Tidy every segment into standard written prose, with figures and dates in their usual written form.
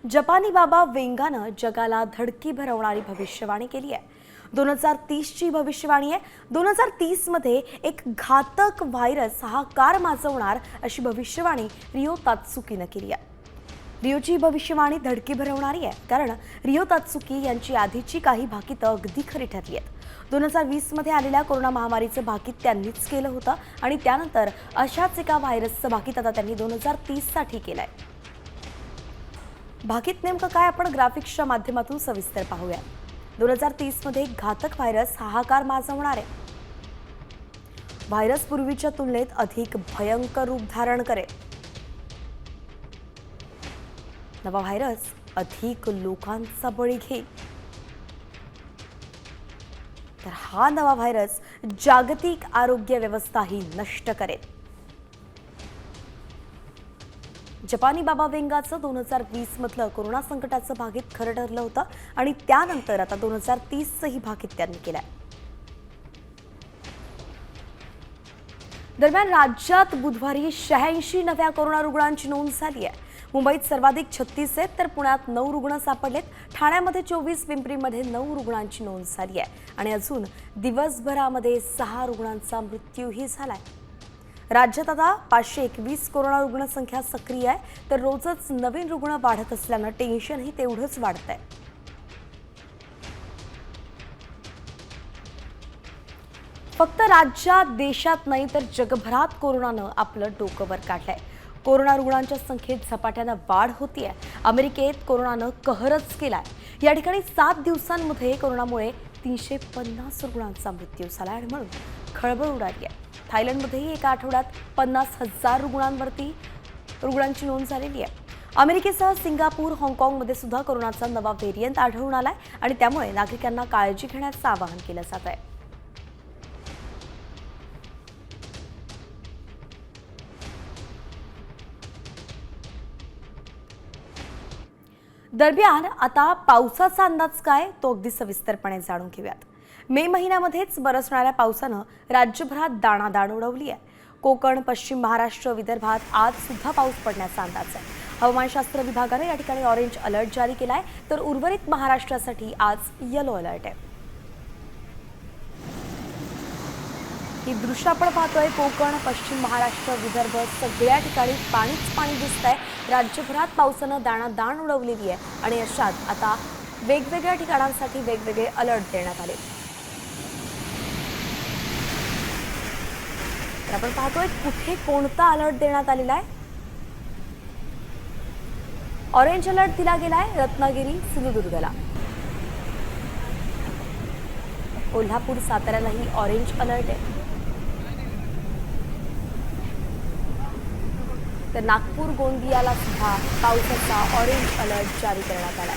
जपानी बाबा वेंगानं जगाला धडकी भरवणारी भविष्यवाणी केली आहे। 2030 ची भविष्यवाणी आहे। 2030 मध्ये एक घातक व्हायरस हाहाकार माजवणार अशी भविष्यवाणी रियो तात्सुकीनं केली आहे। रियोची भविष्यवाणी धडकी भरवणारी आहे, कारण रियो तात्सुकी यांची आधीची काही भाकीतं अगदी खरी ठरली आहेत। 2020 मध्ये आलेल्या कोरोना महामारीचं भाकीत त्यांनीच केलं होतं आणि त्यानंतर अशाच एका व्हायरसचं भाकीत आता त्यांनी 2030 साठी केलंय। भाकीत नेमकं काय आपण ग्राफिक्सच्या माध्यमातून सविस्तर पाहूया। 2030 मध्ये एक घातक व्हायरस हाहाकार माजवणार आहे। व्हायरस पूर्वीच्या तुलनेत अधिक भयंकर रूप धारण करेल। नवा व्हायरस अधिक लोकांचा बळी घेईल। तर हा नवा व्हायरस जागतिक आरोग्य व्यवस्थाही नष्ट करेल। जपानी बाबा वेंगाचं 2020 मधलं कोरोना संकटाचं भाकीत खरं ठरलं होतं आणि त्यानंतर आता 2030चं ही भाकीत त्यांनी केलंय। दरम्यान राज्यात बुधवारी 86 नव्या कोरोना रुग्णांची नोंद झाली आहे। मुंबईत सर्वाधिक 36 आहेत, तर पुण्यात 9 रुग्ण सापडलेत। ठाण्यामध्ये 24, पिंपरीमध्ये 9 रुग्णांची नोंद झाली आहे आणि अजून दिवसभरामध्ये 6 रुग्णांचा मृत्यूही झालाय। राज्यात आता 521 कोरोना रुग्णसंख्या सक्रिय आहे, तर रोजच नवीन रुग्ण वाढत असल्यानं टेन्शनही तेवढंच वाढतंय। फक्त राज्यात, देशात नाही तर जगभरात कोरोनानं आपलं डोकं वर काढलंय। कोरोना रुग्णांच्या संख्येत झपाट्यानं वाढ होतीये। अमेरिकेत कोरोनानं कहरच केलाय। या ठिकाणी 7 दिवसांमध्ये कोरोनामुळे 350 रुग्णांचा मृत्यू झाला आणि म्हणून खळबळ उडाली आहे। थायलंडमध्येही एका आठवड्यात 50,000 रुग्णांची नोंद झालेली आहे। अमेरिकेसह सिंगापूर, हाँगकाँगमध्ये सुद्धा कोरोनाचा नवा व्हेरियंट आढळून आलाय आणि त्यामुळे नागरिकांना काळजी घेण्याचं आवाहन केलं जात आहे। दरम्यान आता पावसाचा अंदाज काय तो अगदी सविस्तरपणे जाणून घेऊयात। मे महिन्यामध्येच बरसणाऱ्या पावसानं राज्यभरात दाणादाण उडवली आहे। कोकण, पश्चिम महाराष्ट्र, विदर्भात आज सुद्धा पाऊस पडण्याचा अंदाज आहे। हवामानशास्त्र विभागाने या ठिकाणी ऑरेंज अलर्ट जारी केलाय, तर उर्वरित महाराष्ट्रासाठी आज येलो अलर्ट आहे। ही दृश्य आपण पाहतोय। कोकण, पश्चिम महाराष्ट्र, विदर्भ सगळ्या ठिकाणी पाणीच पाणी दिसतंय। राज्यभरात पावसानं दाणादाण उडवलेली आहे आणि अशात आता वेगवेगळ्या ठिकाणांसाठी वेगवेगळे अलर्ट देण्यात आले। तर आपण पाहतोय कुठे कोणता अलर्ट देण्यात आलेला आहे। ऑरेंज अलर्ट दिला गेलाय रत्नागिरी, सिंधुदुर्गला। कोल्हापूर, साताऱ्यालाही ऑरेंज अलर्ट आहे। तर नागपूर, गोंदियाला सुद्धा पावसाचा ऑरेंज अलर्ट जारी करण्यात आला।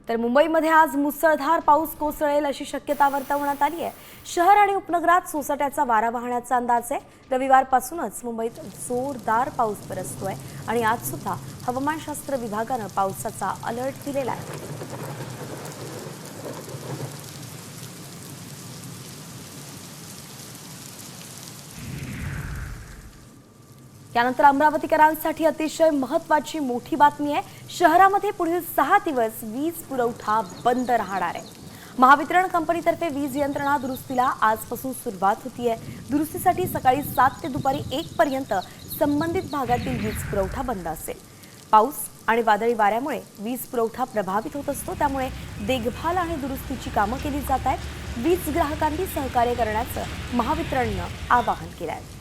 तर मुंबईमध्ये आज मुसळधार पाऊस कोसळेल अशी शक्यता वर्तवण्यात आली आहे। शहर आणि उपनगरात सोसाट्याचा वारा वाहण्याचा अंदाज आहे। रविवारपासूनच मुंबईत जोरदार पाऊस बरसतोय आणि आज सुद्धा हवामानशास्त्र विभागानं पावसाचा अलर्ट दिलेला आहे। त्यानंतर अमरावतीकरांसाठी अतिशय महत्त्वाची मोठी बातमी आहे। शहरामध्ये पुढील 6 दिवस वीज पुरवठा बंद राहणार आहे। महावितरण कंपनीतर्फे वीज यंत्रणा दुरुस्तीला आजपासून सुरुवात होतीये। दुरुस्तीसाठी सकाळी 7 ते दुपारी 1 पर्यंत संबंधित भागातील वीज पुरवठा बंद असेल। पाऊस आणि वादळी वाऱ्यामुळे वीज पुरवठा प्रभावित होत असतो, त्यामुळे देखभाल आणि दुरुस्तीची कामं केली जात आहेत। वीज ग्राहकांनी सहकार्य करण्याचं महावितरणनं आवाहन केलं आहे।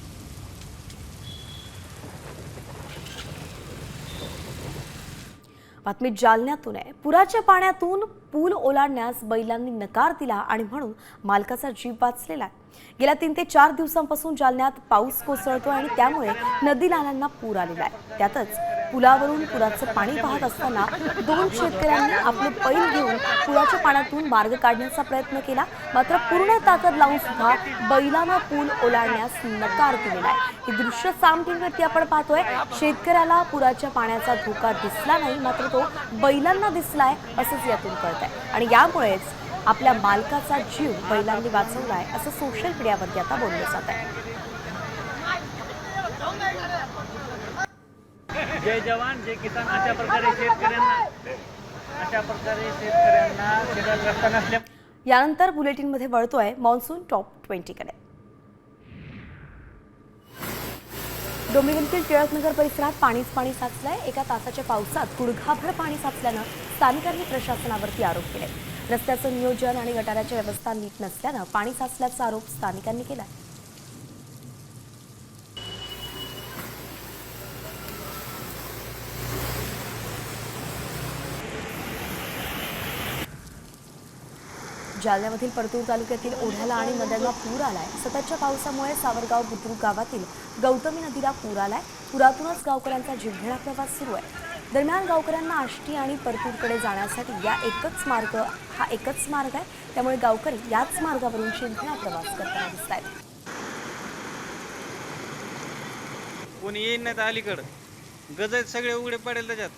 बातमी जालन्यातून आहे। पुराच्या पाण्यातून पूल ओलांडण्यास बैलांनी नकार दिला आणि म्हणून मालकाचा जीव वाचलेला आहे। गेल्या 3 ते 4 दिवसांपासून जालन्यात पाऊस कोसळतोय आणि त्यामुळे नदी नाल्यांना पूर आलेला आहे। त्यातच पुलावरून पुराचं पाणी वाहत असताना 2 शेतकऱ्यांनी आपले बैल घेऊन पुराच्या पाण्यातून मार्ग काढण्याचा प्रयत्न केला, मात्र पूर्ण ताकद लावून सुद्धा बैलांना पूल ओलांडण्यास नकार दिलेला आहे। हे दृश्य साम टीव्हीवरती आपण पाहतोय। शेतकऱ्याला पुराच्या पाण्याचा धोका दिसला नाही, मात्र तो बैलांना दिसलाय असंच यातून कळतंय आणि यामुळेच आपल्या मालकाचा जीव बैलांनी वाचवलाय असं सोशल मीडियावरती आता बोललं जात आहे। जय जवान जय किसान अशा प्रकारे शेतात रस्ता नसल्या यानंतर बुलेटिनमध्ये वळतोय मॉन्सून टॉप 20 कडे. डोंबिवलीतील टिळकनगर परिसरात पाणी साचलंय. एका तासाच्या पावसात गुडघाभर पाणी साचल्यानं स्थानिकांनी प्रशासनावरती आरोप केले. रस्त्याचं नियोजन आणि गटाराची व्यवस्था नीट नसल्यानं पाणी साचल्याचा आरोप स्थानिकांनी केलाय. जालन्यामधील परतूर तालुक्यातील ओढ्याला आणि नद्यांना पूर आलाय. सततच्या पावसामुळे सावरगाव बुद्रुक गावातील गौतमी नदीला पूर आलाय. पुरातूनच गावकऱ्यांचा जीवघेणा प्रवास सुरू आहे. दरम्यान गावकऱ्यांना आष्टी आणि परतूरकडे जाण्यासाठी हा एकच मार्ग आहे. त्यामुळे गावकरी याच मार्गावरून जीवघेणा प्रवास करताना दिसत आहेत. कोणी येईन नाही तर अलीकडं गज सगळे उघडे पडेल त्याच्यात.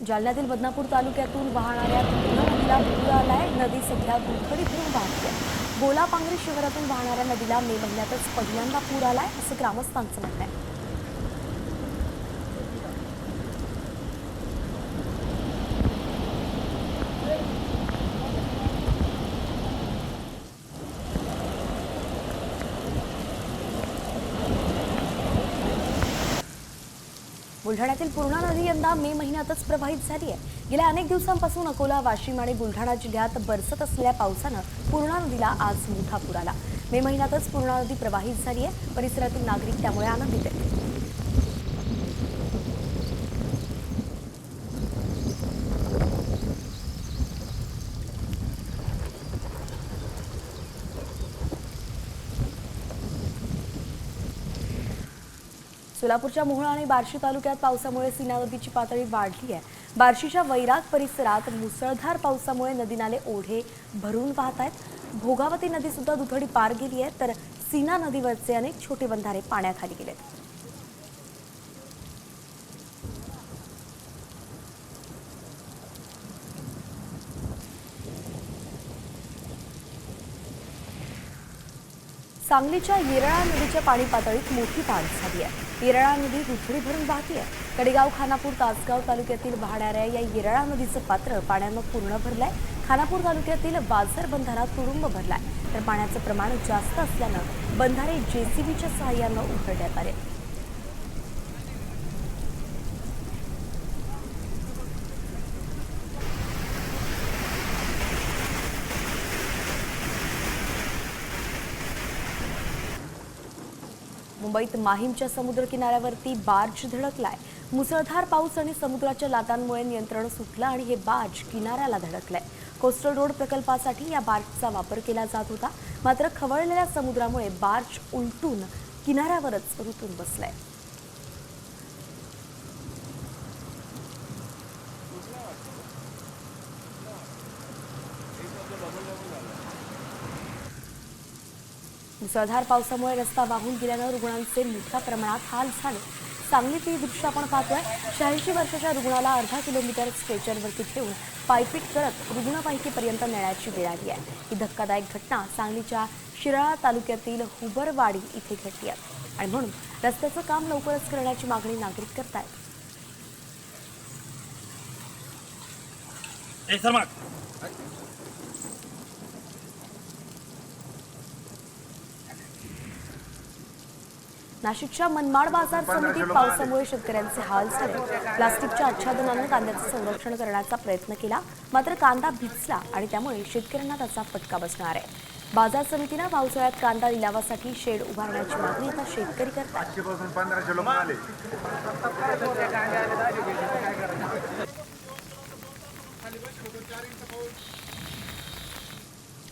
जालन्यातील बदनापूर तालुक्यातून वाहणाऱ्या पूर्णा नदीला पूर आलाय. नदी सध्या दुथडी भरून वाहते. बोलापांगरी शहरातून वाहणाऱ्या नदीला मे महिन्यातच पहिल्यांदा पूर आलाय असं ग्रामस्थांचं म्हणणं आहे. बुलढाण्यातील पूर्णा नदी यंदा मे महिन्यातच प्रवाहित झाली आहे. गेल्या अनेक दिवसांपासून अकोला, वाशिम आणि बुलढाणा जिल्ह्यात बरसत असलेल्या पावसानं पूर्णा नदीला आज मोठा पूर आला. मे महिन्यातच पूर्णा नदी प्रवाहित झाली आहे. परिसरातील नागरिक त्यामुळे आनंदित आहेत. सोलापूरच्या मोहोळ आणि बार्शी तालुक्यात पावसामुळे सीना नदीची पातळी वाढली आहे. बार्शीच्या वैराग परिसरात मुसळधार पावसामुळे नदी नाले ओढे भरून वाहत आहेत. भोगावती नदी सुद्धा दुथडी पार गेली आहे, तर सीना नदीवरचे अनेक छोटे बंधारे पाण्याखाली गेलेत. सांगलीच्या येरळा नदीच्या पाणी पातळीत मोठी वाढ झाली आहे. येरळा नदी दुथडी भरून वाहते आहे. कडेगाव, खानापूर, तासगाव तालुक्यातील वाहणाऱ्या या येरळा नदीचं पात्र पाण्यानं पूर्ण भरलंय. खानापूर तालुक्यातील बाजार बंधारा तुडुंब भरलाय, तर पाण्याचं प्रमाण जास्त असल्यानं बंधारे जेसीबीच्या सहाय्यानं उघडण्यात आले. मुंबईत माहीमच्या समुद्र किनाऱ्यावरती बार्ज धडकलाय. मुसळधार पाऊस आणि समुद्राच्या लाटांमुळे नियंत्रण सुटलं आणि हे बार्ज किनाऱ्याला धडकलंय. कोस्टल रोड प्रकल्पासाठी या बार्जचा वापर केला जात होता, मात्र खवळलेल्या समुद्रामुळे बार्ज उलटून किनाऱ्यावरच रुतून बसलाय. मुसळधार पावसामुळे रस्ता वाहून गेल्यानं रुग्णांचे मोठ्या प्रमाणात हाल झाले. सांगलीत ही दृश्य आपण पाहतोय. 86 वर्षाच्या रुग्णाला अर्धा किलोमीटर स्ट्रेचरवरती ठेवून पायपीट करत रुग्णवाहिकेपर्यंत नेण्याची वेळ आली आहे. ही धक्कादायक घटना सांगलीच्या शिराळा तालुक्यातील हुबरवाडी इथे घडली आहे आणि म्हणून रस्त्याचं काम लवकरच करण्याची मागणी नागरिक करतायत. नाशिकच्या मनमाड बाजार समितीत पावसामुळे शेतकऱ्यांचे हाल झाले. प्लास्टिकच्या आच्छादनानं कांद्याचं संरक्षण करण्याचा प्रयत्न केला, मात्र कांदा भिजला आणि त्यामुळे शेतकऱ्यांना त्याचा फटका बसणार आहे. बाजार समितीनं पावसाळ्यात कांदा लिलावासाठी शेड उभारण्याची मागणी आता शेतकरी करतात.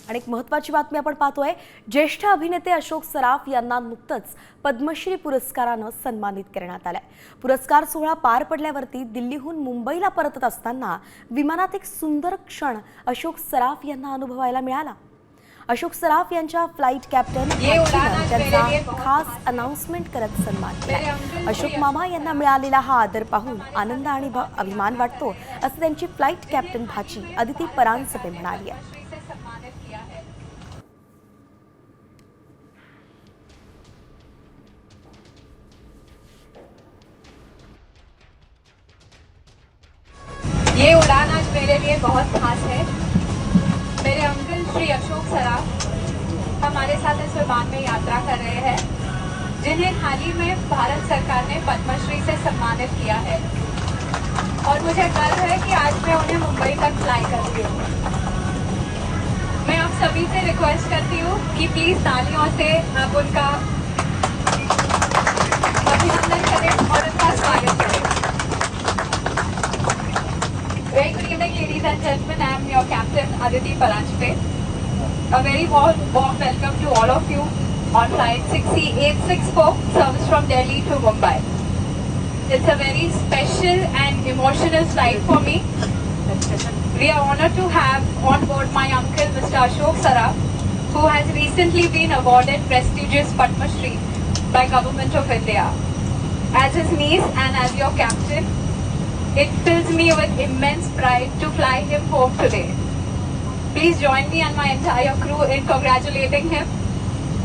आणि एक महत्त्वाची बातमी आपण पाहतोय. ज्येष्ठ अभिनेते अशोक सराफ यांना नुकतंच पद्मश्री पुरस्कारानं सन्मानित करण्यात आलंय. पुरस्कार सोहळा पार पडल्यावरती दिल्लीहून मुंबईला परतत असताना विमानात एक सुंदर क्षण अशोक सराफ यांना अनुभवायला मिळाला. अशोक सराफ यांच्या फ्लाईट कॅप्टन त्यांचा खास अनाउन्समेंट करत सन्मान केला. अशोक मामा यांना मिळालेला हा आदर पाहून आनंद आणि अभिमान वाटतो, असं त्यांची फ्लाईट कॅप्टन भाची अदिती परांजपे म्हणाली आहे. सम्मानित किया है। ये उड़ान आज मेरे लिए बहुत खास है। मेरे अंकल श्री अशोक सराफ हमारे साथ इस विमान में यात्रा कर रहे हैं, जिन्हें हाल ही में भारत सरकार ने पद्मश्री से सम्मानित किया है और मुझे गर्व है कि आज मैं उन्हें मुंबई तक फ्लाई कर रही हूँ। मैं आप सभी से रिक्वेस्ट करती हूँ कि प्लीज तालियों से आप उनका अभिनंदन करें और उनका स्वागत करें। Very good evening, ladies and gentlemen. I am your captain, Aditi Paranjpe. A very warm welcome to all of you on flight 6864, service from Delhi to Mumbai. It's a very special and emotional flight for me. We are honored to have on board my uncle, Mr. Ashok Saraf, who has recently been awarded prestigious Padma Shri by Government of India. As his niece and as your captain, it fills me with immense pride to fly him home today. Please join me and my entire crew in congratulating him.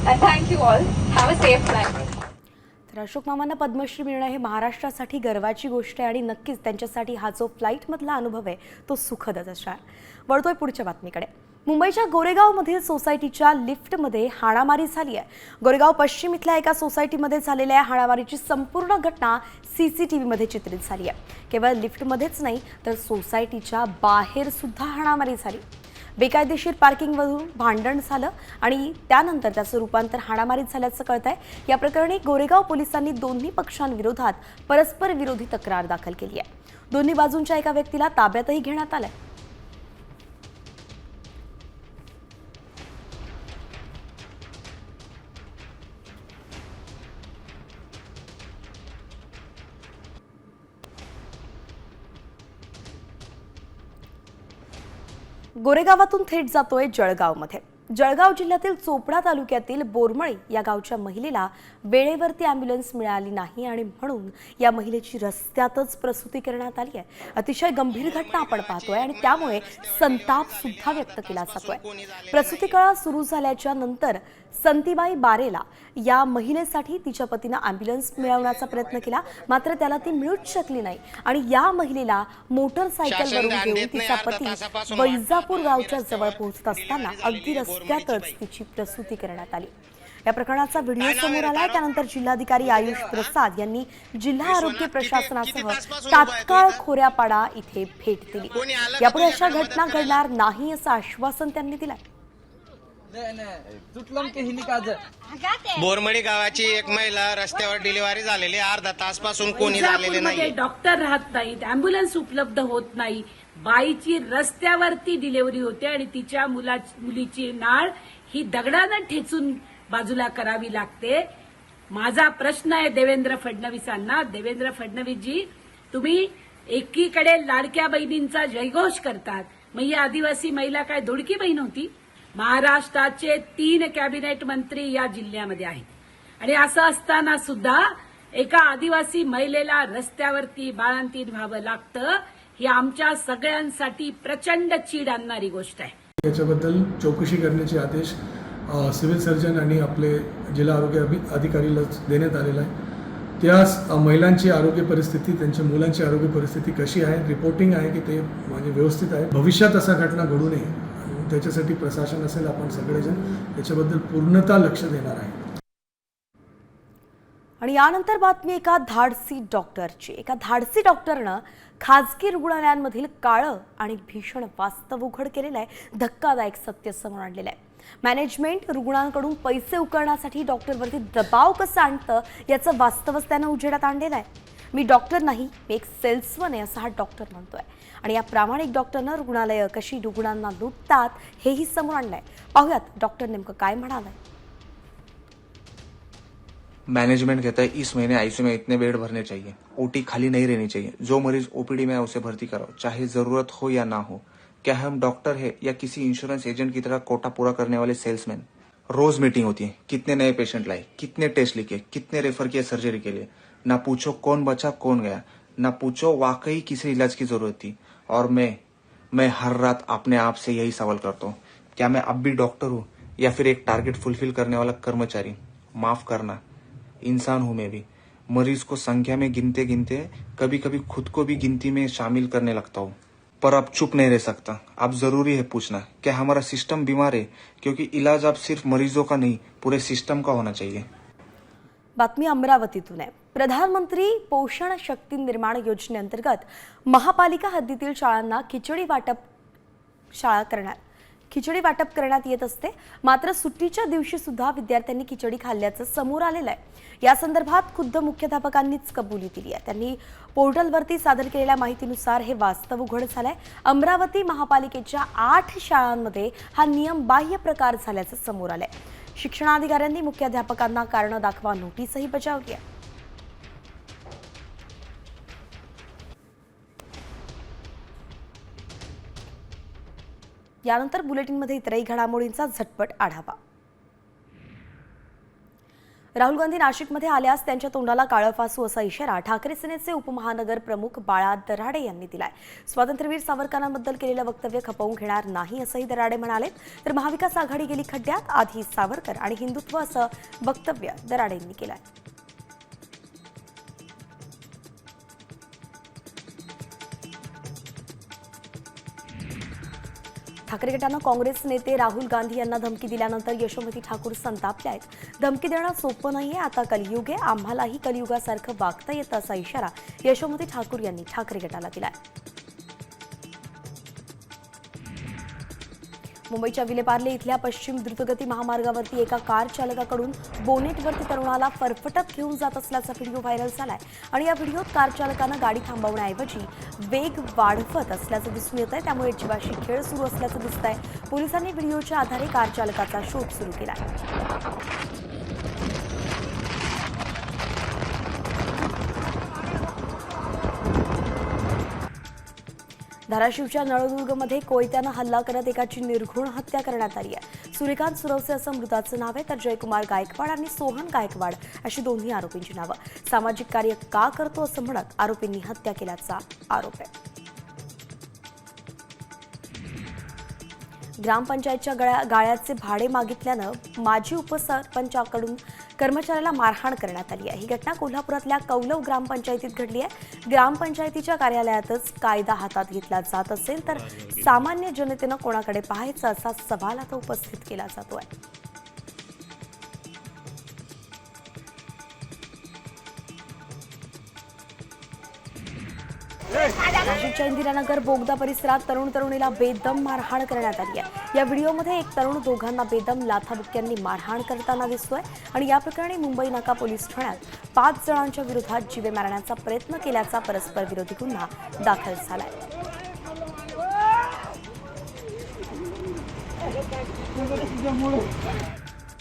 And thank you all. Have a safe flight. तर अशोक मामांना पद्मश्री मिळणं हे महाराष्ट्रासाठी गर्वाची गोष्ट आहे आणि नक्कीच त्यांच्यासाठी हा जो फ्लाईटमधला अनुभव आहे तो सुखदच असणार. वळतोय पुढच्या बातमीकडे. मुंबईच्या गोरेगावमधील सोसायटीच्या लिफ्टमध्ये हाणामारी झाली आहे. गोरेगाव पश्चिम इथल्या एका सोसायटीमध्ये झालेल्या हाणामारीची संपूर्ण घटना सीसीटीव्हीमध्ये चित्रित झाली आहे. केवळ लिफ्टमध्येच नाही तर सोसायटीच्या बाहेर सुद्धा हाणामारी झाली. बेकायदेशीर पार्किंगवरून भांडण झालं आणि त्यानंतर त्याचं रूपांतर हाणामारीत झाल्याचं कळतंय. या प्रकरणी गोरेगाव पोलिसांनी दोन्ही पक्षांविरोधात परस्पर विरोधी तक्रार दाखल केली आहे. दोन्ही बाजूंच्या एका व्यक्तीला ताब्यातही घेण्यात आलंय. गोरेगावातून थेट जातोय जळगावमध्ये. जळगाव जिल्ह्यातील चोपडा तालुक्यातील बोरमळी या गावच्या महिलेला वेळेवरती ॲम्ब्युलन्स मिळाली नाही आणि म्हणून या महिलेची रस्त्यातच प्रसूती करण्यात आली आहे. अतिशय गंभीर घटना आपण पाहतोय आणि त्यामुळे संताप सुद्धा व्यक्त केला जातोय. प्रसूती काळ सुरू झाल्याच्या नंतर संतीबाई बारेला या महिलेसाठी तिच्या पतीनं ॲम्ब्युलन्स मिळवण्याचा प्रयत्न केला, मात्र त्याला ती मिळूच शकली नाही आणि या महिलेला मोटरसायकलवरून घेऊन तिचा पती वैजापूर गावच्या जवळ पोहोचत असताना अगदी रस्त्यातच तिची प्रसूती करण्यात आली. या प्रकरणाचा व्हिडिओ समोर आलाय. त्यानंतर जिल्हाधिकारी आयुष प्रसाद यांनी जिल्हा आरोग्य प्रशासनासह तात्काळ खोऱ्यापाडा इथे भेट दिली. यापुढे अशा घटना घडणार नाही असं आश्वासन त्यांनी दिलंय. बोरमडी गावाची एक महिला रस्त्यावर डिलिव्हरी झालेली, अर्धा तासपासून कोणी झालेले नाही. डॉक्टर राहत नाहीत, अँब्युलन्स उपलब्ध होत नाही. बाईची रस्त्यावरती डिलिव्हरी होते आणि तिच्या मुलीची नाळ ही दगडानं ठेचून बाजूला करावी लागते. माझा प्रश्न आहे देवेंद्र फडणवीसांना. देवेंद्र फडणवीसजी, तुम्ही एकीकडे लाडक्या बहिणींचा जयघोष करतात, मग ही आदिवासी महिला काय धोडकी बहीण होती? महाराष्ट्राचे 3 कॅबिनेट मंत्री या जिल्ह्यामध्ये आहेत आणि असं असताना सुद्धा एका आदिवासी महिलेला रस्त्यावरती बाळंतीण व्हावं लागतं, ही आमच्या सगळ्यांसाठी प्रचंड चीड आणणारी गोष्ट आहे. याच्याबद्दल चौकशी करण्याचे आदेश सिव्हिल सर्जन आणि आपले जिल्हा आरोग्य अधिकारीला देण्यात आलेला आहे. त्या महिलांची आरोग्य परिस्थिती, त्यांच्या मुलांची आरोग्य परिस्थिती कशी आहे, रिपोर्टिंग आहे की ते म्हणजे व्यवस्थित आहे. भविष्यात असा घटना घडू नये त्याच्यासाठी प्रशासन असेल, आपण सगळेजण याच्याबद्दल पूर्णतः लक्ष देणार आहे. आणि यानंतर बातमी एका धाडसी डॉक्टरची. एका धाडसी डॉक्टरनं खाजगी रुग्णालयांमधील काळं आणि भीषण वास्तव उघड केलेलं आहे. धक्कादायक सत्य समोर आणलेलं आहे. मॅनेजमेंट रुग्णांकडून पैसे उकळण्यासाठी डॉक्टरवरती दबाव कसा आणतं याचं वास्तवच त्यानं उजेडात आणलेलं आहे. मी डॉक्टर नाही, मी एक सेल्समन आहे असं हा डॉक्टर म्हणतोय. आणि या प्रामाणिक डॉक्टरनं रुग्णालयं कशी रुग्णांना लुटतात हेही समोर आणलंय. पाहूयात डॉक्टर नेमकं काय म्हणालंय. मैनेजमेंट कहता है इस महीने आईसीयू में इतने बेड भरने चाहिए, ओटी खाली नहीं रहनी चाहिए, जो मरीज ओपीडी में है उसे भर्ती कराओ, चाहे जरूरत हो या ना हो. क्या हम डॉक्टर है या किसी इंश्योरेंस एजेंट की तरह कोटा पूरा करने वाले सेल्समैन? रोज मीटिंग होती है, कितने नए पेशेंट लाए, कितने टेस्ट लिखे, कितने रेफर किए सर्जरी के लिए. ना पूछो कौन बचा कौन गया, ना पूछो वाकई किसे इलाज की जरूरत थी. और मैं हर रात अपने आप से यही सवाल करता हूँ, क्या मैं अब भी डॉक्टर हूँ या फिर एक टारगेट फुलफिल करने वाला कर्मचारी? माफ करना, इंसान हूं मैं भी. मरीज को संख्या में गिनते गिनते कभी कभी खुद को भी गिनती में शामिल करने लगता हूँ. पर अब चुप नहीं रह सकता। अब जरूरी है पूछना, क्या हमारा सिस्टम बीमार है? क्योंकि इलाज अब सिर्फ मरीजों का नहीं, पूरे सिस्टम का होना चाहिए। बातमी अमरावतीतून आहे। प्रधानमंत्री पोषण शक्ती निर्माण योजनेअंतर्गत महापालिका हद्दीतील शाळांना खिचडी वाटप करण्यात येत असते। मात्र सुट्टीच्या दिवशी सुद्धा विद्यार्थ्यांनी खिचडी खाल्ल्याचं समोर आलेलं आहे। या संदर्भात खुद्द मुख्याध्यापकांनीच कबुली दिली आहे। त्यांनी पोर्टलवरती सादर केलेल्या माहितीनुसार हे वास्तव उघड झालंय। अमरावती महापालिकेच्या 8 शाळांमध्ये हा नियम बाह्य प्रकार झाल्याचं समोर आलंय। शिक्षणाधिकाऱ्यांनी मुख्याध्यापकांना कारण दाखवा नोटीसही बजावली आहे। यानंतर बुलेटिनमध्ये इतरही घडामोडींचा झटपट आढावा। राहुल गांधी नाशिकमध्ये आल्यास त्यांच्या तोंडाला काळं फासू असा इशारा ठाकरे सेनेचे उपमहानगर प्रमुख बाळा दराडे यांनी दिलाय। स्वातंत्र्यवीर सावरकरांबद्दल केलेलं वक्तव्य खपवून घेणार नाही असंही दराडे म्हणाले। तर महाविकास आघाडी गेली खड्ड्यात, आधी सावरकर आणि हिंदुत्व असं वक्तव्य दराडे यांनी केलंय। ठाकरे गटानं काँग्रेस नेते राहुल गांधी यांना धमकी दिल्यानंतर यशोमती ठाकूर संतापल्या आहेत। धमकी देणं सोपं नाहीये, आता कलियुग आहे, आम्हालाही कलियुगासारखं वागता येतं असा इशारा यशोमती ठाकूर यांनी ठाकरे गटाला दिलाय। मुंबईच्या विलेपार्ले इथल्या पश्चिम द्रुतगती महामार्गावरती एका कार चालकाकडून बोनेटवरती तरुणाला फरफटत घेऊन जात असल्याचा व्हिडिओ व्हायरल झालाय आणि या व्हिडिओत कार चालकानं गाडी थांबवण्याऐवजी वेग वाढवत असल्याचं दिसून येत आहे। त्यामुळे जीवाशी खेळ सुरू असल्याचं दिसतंय। पोलिसांनी व्हिडिओच्या आधारे कार चालकाचा शोध सुरू केलाय। धाराशिवच्या नळदुर्गमध्ये कोयत्यानं हल्ला करत एकाची निर्घृण हत्या करण्यात आली आहे। सूर्यकांत सुरवसे असं मृताचं नाव आहे, तर जयकुमार गायकवाड आणि सोहन गायकवाड अशी दोन्ही आरोपींची नावं। सामाजिक कार्य का करतो असं म्हणत आरोपींनी हत्या केल्याचा आरोप आहे। ग्रामपंचायतच्या गाळ्याचे भाडे मागितल्यानं माजी उपसरपंचाकडून कर्मचाऱ्याला मारहाण करण्यात आली आहे। ही घटना कोल्हापुरातल्या कौलव ग्रामपंचायतीत घडली आहे। ग्रामपंचायतीच्या कार्यालयातच कायदा हातात घेतला जात असेल तर सामान्य जनतेनं कोणाकडे पाहायचं असा सवाल आता उपस्थित केला जातोय। नाशिकच्या इंदिरानगर बोगदा परिसरात तरुणीला बेदम मारहाण करण्यात आली आहे। या व्हिडिओमध्ये एक तरुण दोघांना बेदम लाथाबुक्क्यांनी मारहाण करताना दिसतोय आणि या प्रकरणी मुंबई नाका पोलीस ठाण्यात 5 जणांच्या विरोधात जीवे मारण्याचा प्रयत्न केल्याचा परस्पर विरोधी गुन्हा दाखल झालाय।